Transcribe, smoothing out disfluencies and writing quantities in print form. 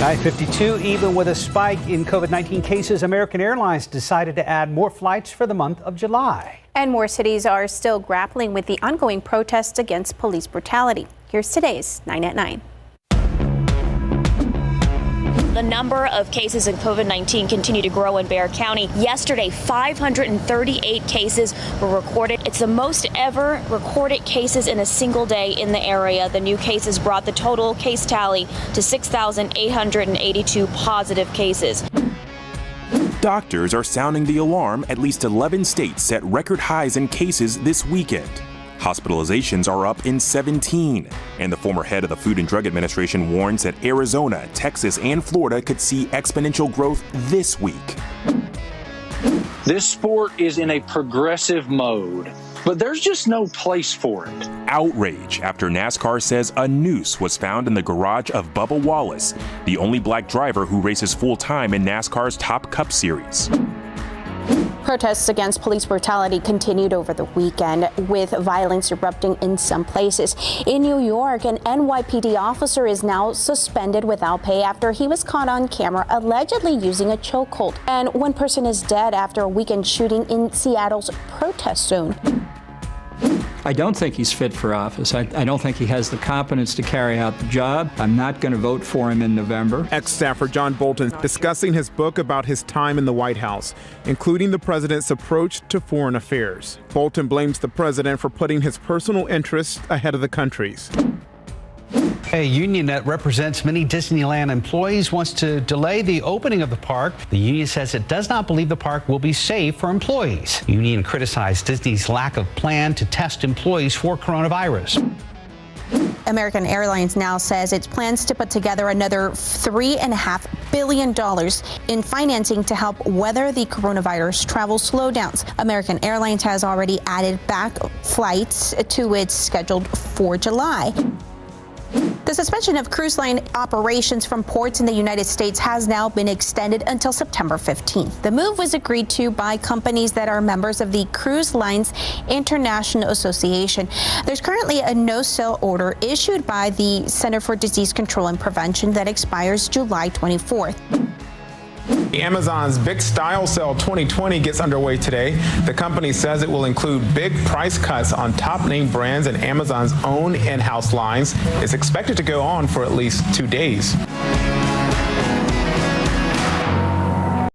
9:52, even with a spike in COVID-19 cases, American Airlines decided to add more flights for the month of July. And more cities are still grappling with the ongoing protests against police brutality. Here's today's 9 at 9. The number of cases of COVID-19 continue to grow in Bexar County. Yesterday, 538 cases were recorded. It's the most ever recorded cases in a single day in the area. The new cases brought the total case tally to 6,882 positive cases. Doctors are sounding the alarm. At least 11 states set record highs in cases this weekend. Hospitalizations are up in 17, and the former head of the Food and Drug Administration warns that Arizona, Texas, and Florida could see exponential growth this week. This sport is in a progressive mode, but there's just no place for it. Outrage after NASCAR says a noose was found in the garage of Bubba Wallace, the only black driver who races full-time in NASCAR's Top Cup Series. Protests against police brutality continued over the weekend, with violence erupting in some places. In New York, an NYPD officer is now suspended without pay after he was caught on camera allegedly using a chokehold. And one person is dead after a weekend shooting in Seattle's protest zone. I don't think he's fit for office. I don't think he has the competence to carry out the job. I'm not going to vote for him in November. Ex-staffer John Bolton discussing his book about his time in the White House, including the president's approach to foreign affairs. Bolton blames the president for putting his personal interests ahead of the country's. A union that represents many Disneyland employees wants to delay the opening of the park. The union says it does not believe the park will be safe for employees. The union criticized Disney's lack of plan to test employees for coronavirus. American Airlines now says it plans to put together another $3.5 billion in financing to help weather the coronavirus travel slowdowns. American Airlines has already added back flights to its scheduled for July. The suspension of cruise line operations from ports in the United States has now been extended until September 15th. The move was agreed to by companies that are members of the Cruise Lines International Association. There's currently a no-sale order issued by the Center for Disease Control and Prevention that expires July 24th. Amazon's Big Style Sale 2020 gets underway today. The company says it will include big price cuts on top name brands and Amazon's own in-house lines. It's expected to go on for at least 2 days.